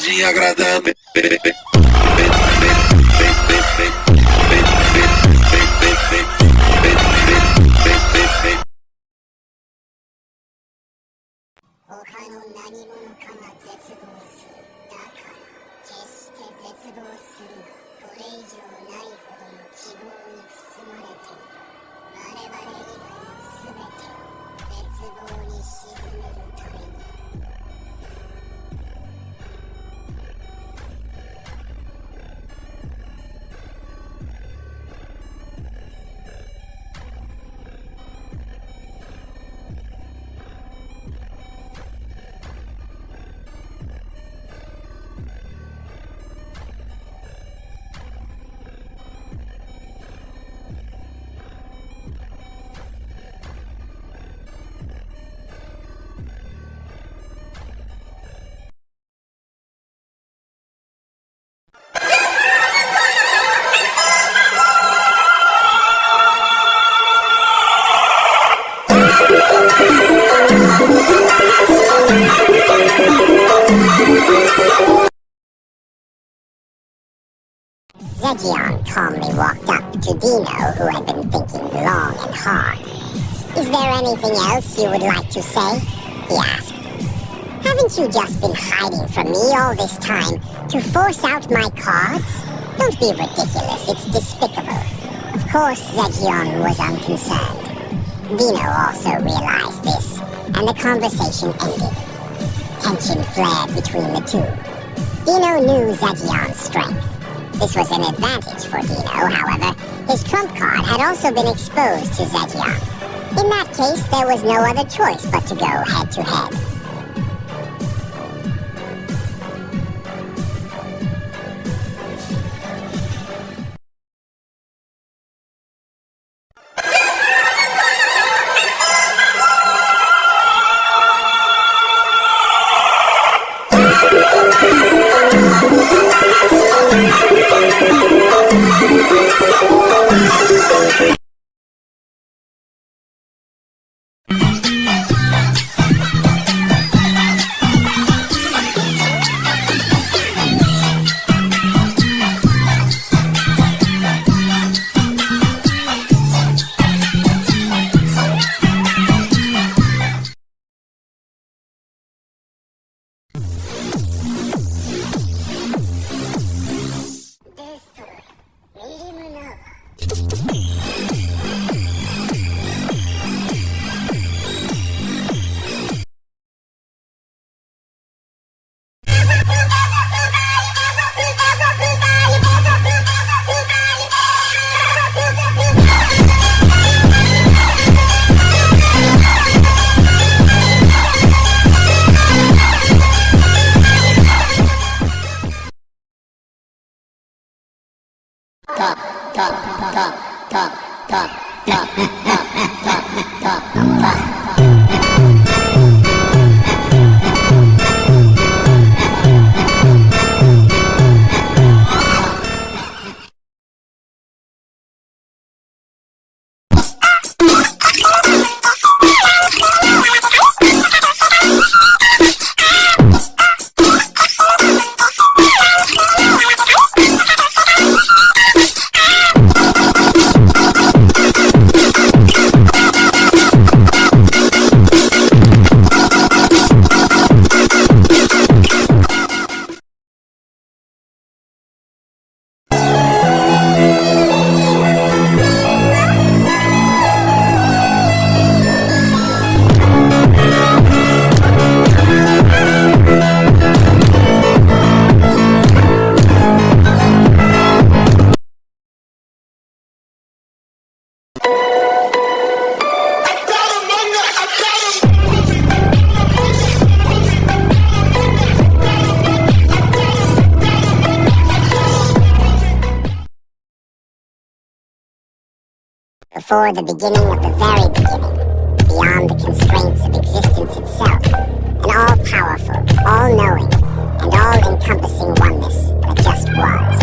pagodinho agradável. Zegion calmly walked up to Dino, who had been thinking long and hard. "Is there anything else you would like to say?" he asked. "Haven't you just been hiding from me all this time to force out my cards? Don't be ridiculous, it's despicable." Of course, Zegion was unconcerned. Dino also realized this, and the conversation ended. Tension flared between the two. Dino knew Zegion's strength. This was an advantage for Dino, however. His trump card had also been exposed to Zegion. In that case, there was no other choice but to go head-to-head. Before the beginning of the very beginning, beyond the constraints of existence itself, an all-powerful, all-knowing, and all-encompassing oneness that just was.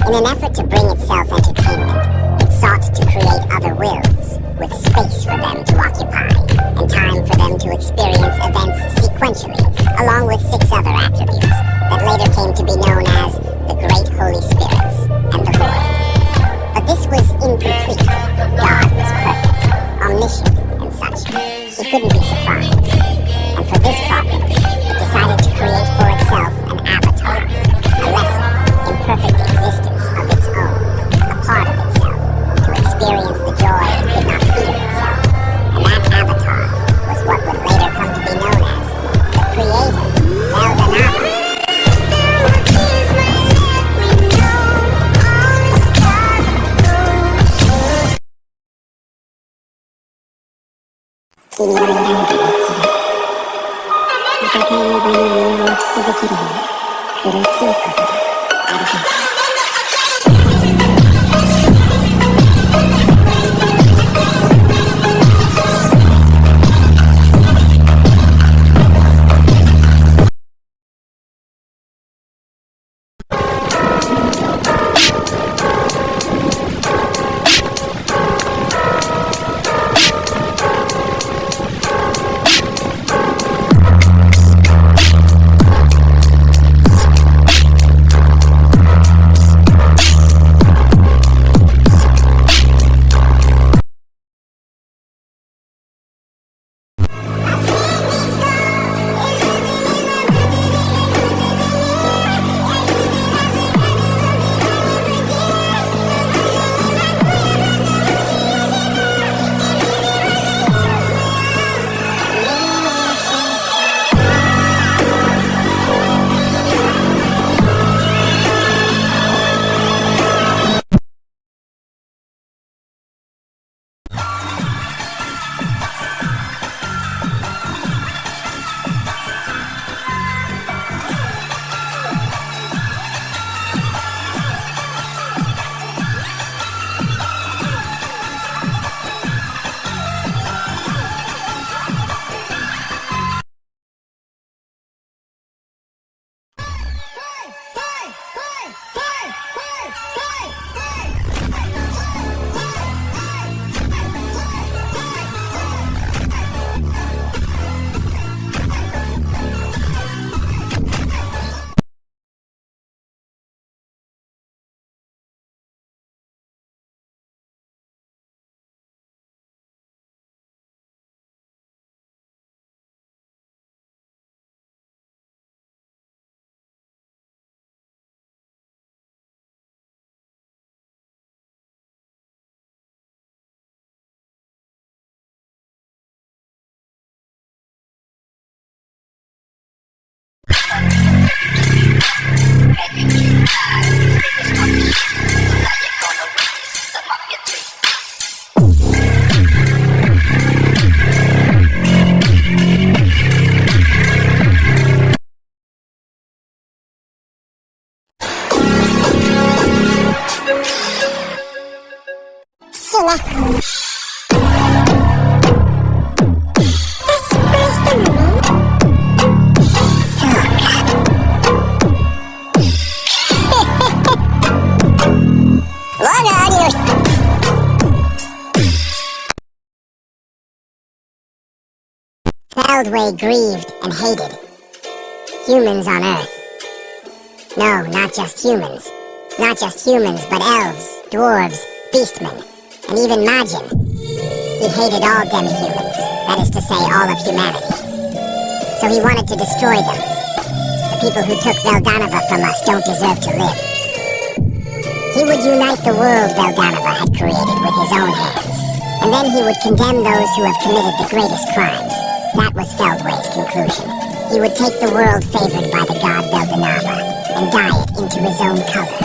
In an effort to bring itself entertainment, it sought to create other worlds, with space for them to occupy, and time for them to experience events sequentially, along with 6 other attributes, that later came to be known as the Great Holy Spirits and the Void. But this was incomplete. God was perfect, omniscient, and such. He couldn't be surprised. And for this problem, it decided to create for itself an avatar, a lesser, imperfect existence of its own, a part of itself, to experience the joy it could not feel itself. And that avatar was what would later come to be known as the Creator, Veldanava. Feldway grieved and hated humans on Earth. No, not just humans. Not just humans, but elves, dwarves, beastmen, and even Majin. He hated all demi-humans, that is to say, all of humanity. So he wanted to destroy them. The people who took Veldanava from us don't deserve to live. He would unite the world Veldanava had created with his own hands, and then he would condemn those who have committed the greatest crimes. That was Feldway's conclusion. He would take the world favored by the god Veldanava and dye it into his own color.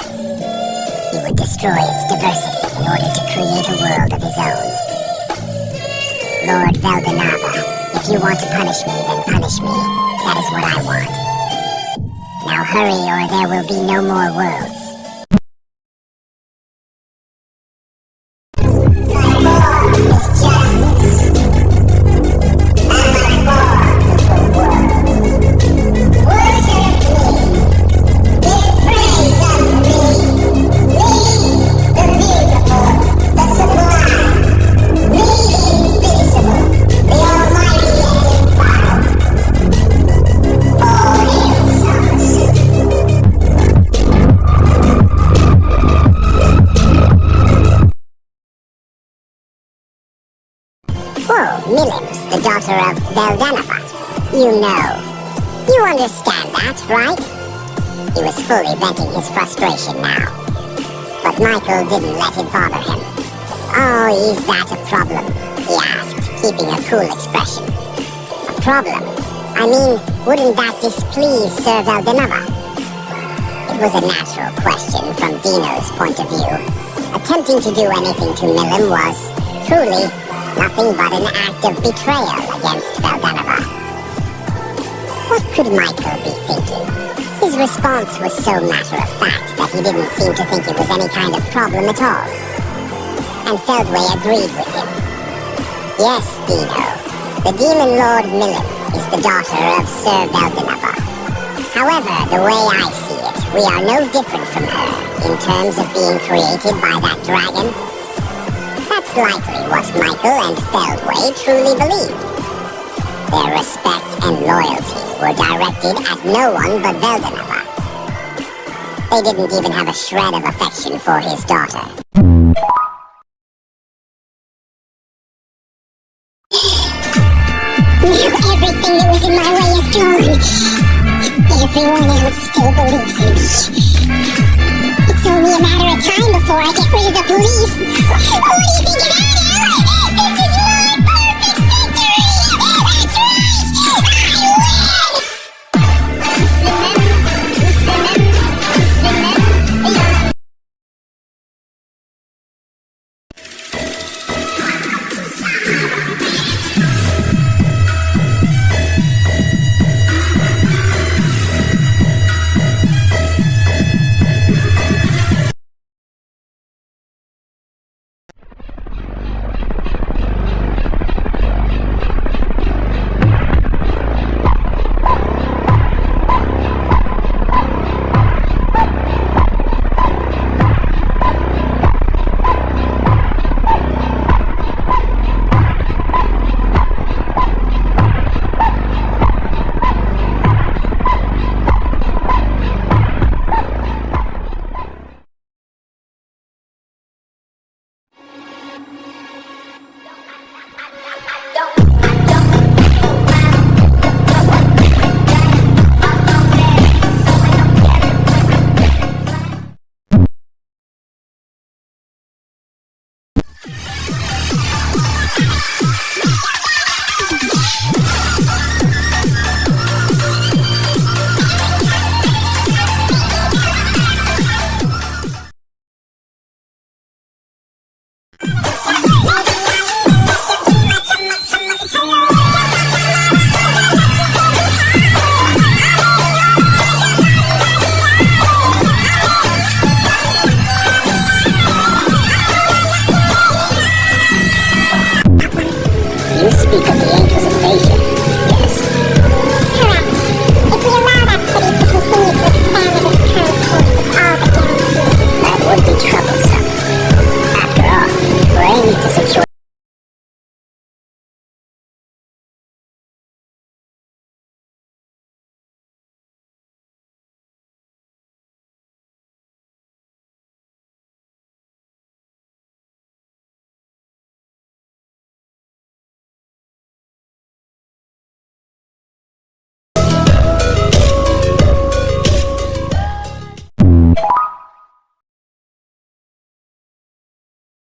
He would destroy its diversity in order to create a world of his own. Lord Veldanava, if you want to punish me, then punish me. That is what I want. Now hurry, or there will be no more worlds. Milim's the daughter of Veldanava. You know. You understand that, right? He was fully venting his frustration now. But Michael didn't let it bother him. "Oh, is that a problem?" he asked, keeping a cool expression. "A problem? I mean, wouldn't that displease Sir Veldanava?" It was a natural question from Dino's point of view. Attempting to do anything to Milim was, truly, nothing but an act of betrayal against Veldanava. What could Michael be thinking? His response was so matter-of-fact that he didn't seem to think it was any kind of problem at all. And Feldway agreed with him. "Yes, Dino, the Demon Lord Milim is the daughter of Sir Veldanava. However, the way I see it, we are no different from her in terms of being created by that dragon." That's likely what Michael and Feldway truly believed. Their respect and loyalty were directed at no one but Veldanava. They didn't even have a shred of affection for his daughter. Now everything that was in my way is gone. Everyone else still believes in me. It's only a matter of time before I get rid of the police. What do you think of that, Al? This is my perfect victory! That's right! I win!